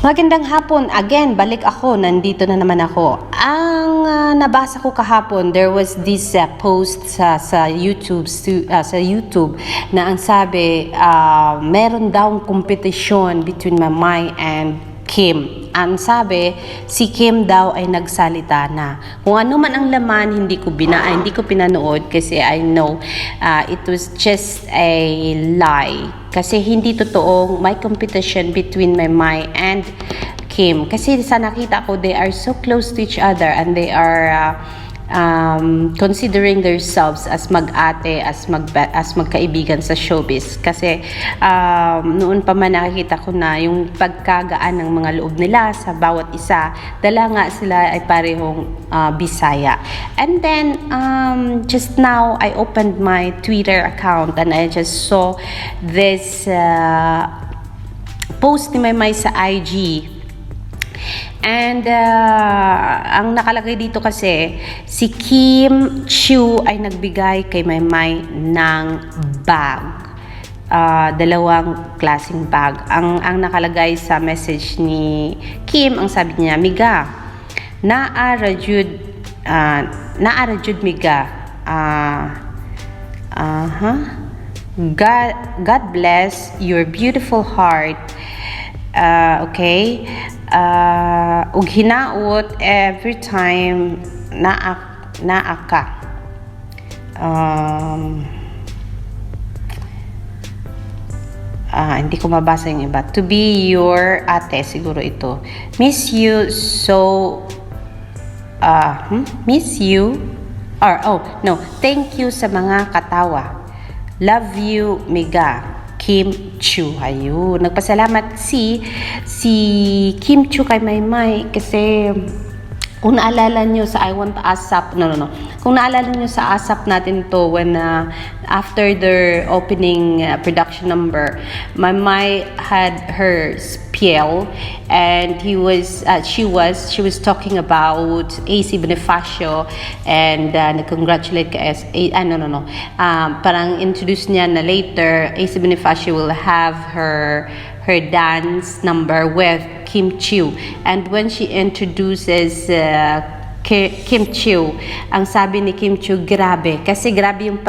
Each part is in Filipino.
Magandang hapon. Again, balik ako. Nandito na naman ako. Ang nabasa ko kahapon, there was this post sa YouTube na ang sabi, meron daw competition between Maymay and Kim. Ang sabi, si Kim daw ay nagsalita na. Kung ano man ang laman, hindi ko pinanood kasi I know it was just a lie. Kasi hindi totoong may competition between Maymay and Kim. Kasi sa nakita ko, they are so close to each other and they are considering themselves as mag-ate, as magkaibigan sa showbiz. Kasi noon pa man nakikita ko na yung pagkagaan ng mga loob nila sa bawat isa, dala nga sila ay parehong Bisaya. And then just now I opened my Twitter account and I just saw this post ni Maymay sa IG. And ang nakalagay dito kasi, si Kim Chiu ay nagbigay kay Maymay ng bag. Dalawang klaseng bag. Ang nakalagay sa message ni Kim, ang sabi niya, Miga, naara jud miga. God bless your beautiful heart. Okay? Ug hinaot every time naa ka. Hindi ko mabasa yung iba. To be your ate, siguro ito. Miss you so miss you thank you sa mga katawa. Love you, Miga. Kim Chiu. Ayun. Nagpasalamat si Kim Chiu kay Maymay kasi kung naalala nyo sa I Want ASAP, kung naalala nyo sa ASAP natin to when after their opening production number, Maymay had her spiel and she was talking about AC Bonifacio and nag-congratulate kay parang introduce niya na later AC Bonifacio will have her dance number with Kim Chiu. And when she introduces Kim Chiu, ang sabi ni Kim Chiu, grabe. Kasi grabe yung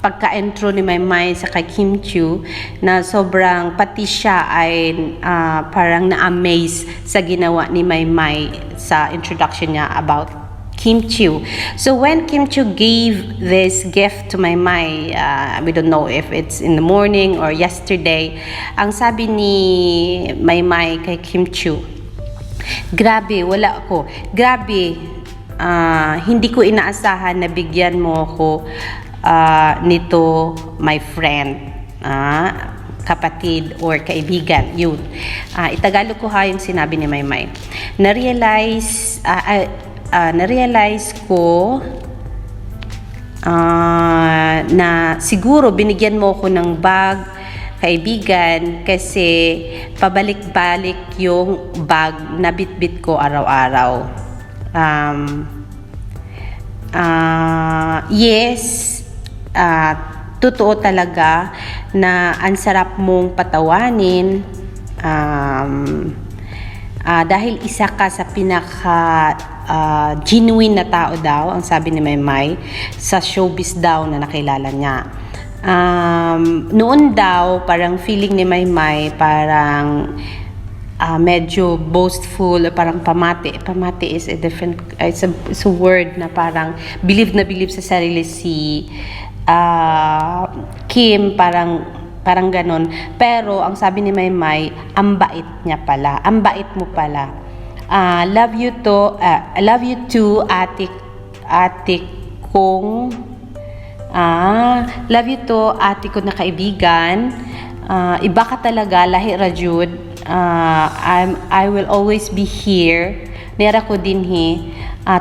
pagka-intro ni Maymay sa kay Kim Chiu na sobrang pati siya ay parang na-amaze sa ginawa ni Maymay sa introduction niya about Kim Chiu. So when Kim Chiu gave this gift to Maymay, we don't know if it's in the morning or yesterday, ang sabi ni Maymay kay Kim Chiu, grabe, hindi ko inaasahan na bigyan mo ako nito, my friend, kapatid or kaibigan, yun. Itagalog ko yung sinabi ni Maymay. Na-realize ko na siguro binigyan mo ko ng bag, kaibigan, kasi pabalik-balik yung bag na bitbit ko araw-araw. Yes, totoo talaga na ang sarap mong patawanin dahil isa ka sa pinaka genuine na tao daw, ang sabi ni Maymay, sa showbiz daw na nakilala niya. Noon daw, parang feeling ni Maymay, parang medyo boastful, parang pamati is a different, it's a word na parang believe sa sarili si Kim, parang ganon. Pero ang sabi ni Maymay, ang bait niya pala, ang bait mo pala. Love you too, ate kong love you to, ate ko na kaibigan. Iba ka talaga, lahi rajud. I will always be here. Nera ko din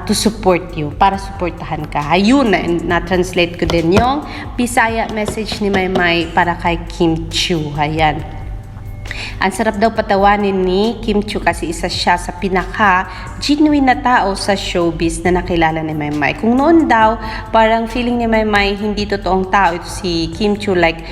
to support you, para supportahan ka. Ayun, na-translate ko din yung Bisaya message ni Maymay para kay Kim Chiu. Ayan. Ang sarap daw patawanin ni Kim Chiu kasi isa siya sa pinaka-genuine na tao sa showbiz na nakilala ni Maymay. Kung noon daw, parang feeling ni Maymay hindi totoong tao ito si Kim Chiu, like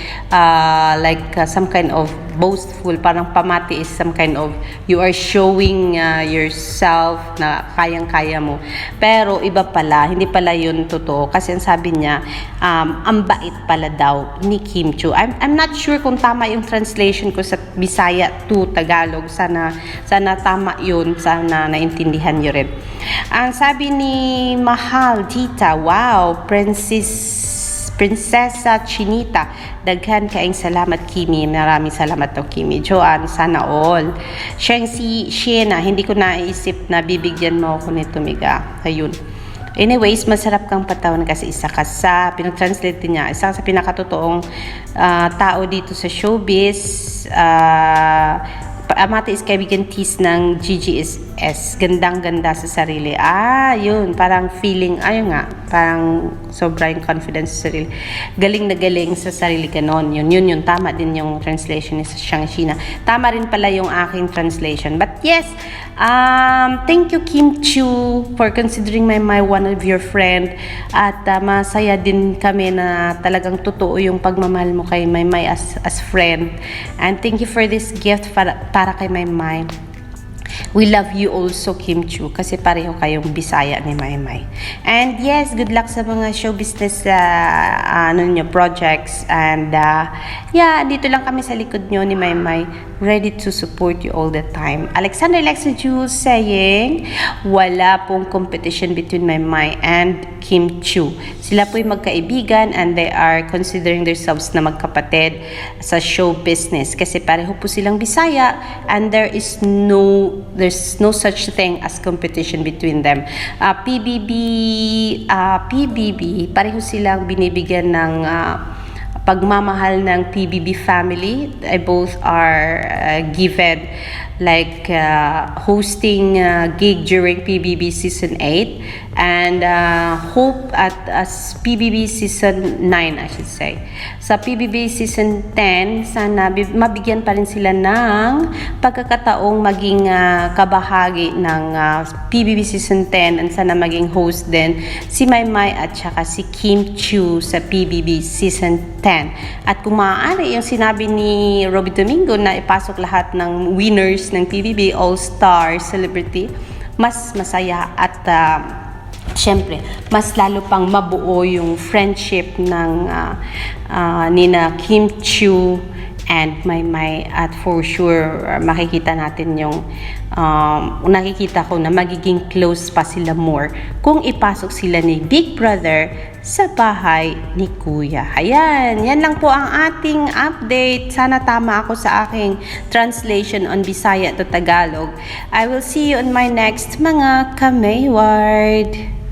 some kind of boastful, parang pamati is some kind of you are showing yourself na kayang-kaya mo. Pero iba pala, hindi pala yun totoo. Kasi ang sabi niya, ang bait pala daw ni Kim Chiu. I'm not sure kung tama yung translation ko sa Bisaya to Tagalog. Sana tama yun. Sana naintindihan nyo rin. Ang sabi ni Mahal Dita, wow, Prinsesa Chinita, daghan kaayong salamat Kimi. Maraming salamat daw Kimi. Joanne, sana all. Siyang si Shena, hindi ko naisip na bibigyan mo ako nito, Miga. Ayun. Anyways, masarap kang patawan kasi isa ka sa, pinag-translate niya, isa sa pinakatotoong tao dito sa showbiz. Amate is kaibigan Tis ng GGS. Gandang-ganda sa sarili. Yun. Parang feeling, ayun nga. Parang sobrang confidence sa sarili. Galing na galing sa sarili ganon. Yun. Tama din yung translation ni Shang-China. Tama rin pala yung aking translation. But yes, thank you Kim Chiu for considering my one of your friend. At masaya din kami na talagang totoo yung pagmamahal mo kay Maymay as friend. And thank you for this gift para kay Maymay. We love you also, Kim Chiu, kasi pareho kayong Bisaya ni Maymay. And yes, good luck sa mga show business projects. And yeah, dito lang kami sa likod nyo ni Maymay, ready to support you all the time. Alexander Lexa Jules saying, wala pong competition between Maymay and Kim Chiu. Sila po'y magkaibigan and they are considering themselves na magkapatid sa show business kasi pareho po silang Bisaya and there's no such thing as competition between them. PBB, pareho silang binibigyan ng pagmamahal ng PBB family. Both are given like hosting gig during PBB season 8 and hope at as PBB season 9 I should say. Sa PBB season 10 sana mabigyan pa rin sila ng pagkakataong maging kabahagi ng PBB season 10 and sana maging host din si Maymay at saka si Kim Chiu sa PBB season 10. At kung maaari yung sinabi ni Robby Domingo na ipasok lahat ng winners ng PBB All-Star Celebrity, mas masaya at syempre, mas lalo pang mabuo yung friendship ng nina Kim Chiu and Maymay at for sure makikita natin yung nakikita ko na magiging close pa sila more kung ipasok sila ni Big Brother sa bahay ni Kuya. Ayan, yan lang po ang ating update. Sana tama ako sa aking translation on Bisaya to Tagalog. I will see you on my next mga Kamayward.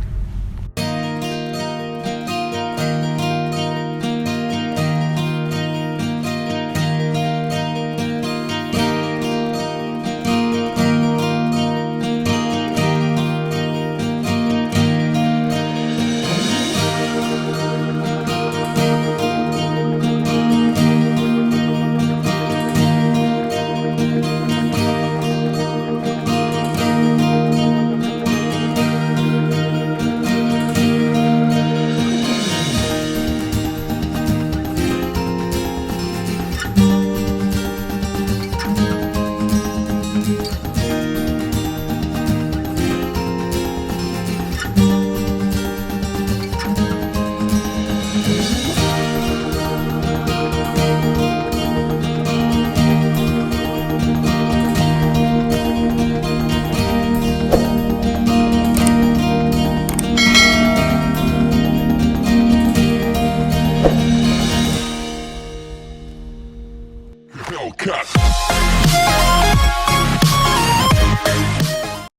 Hellcat.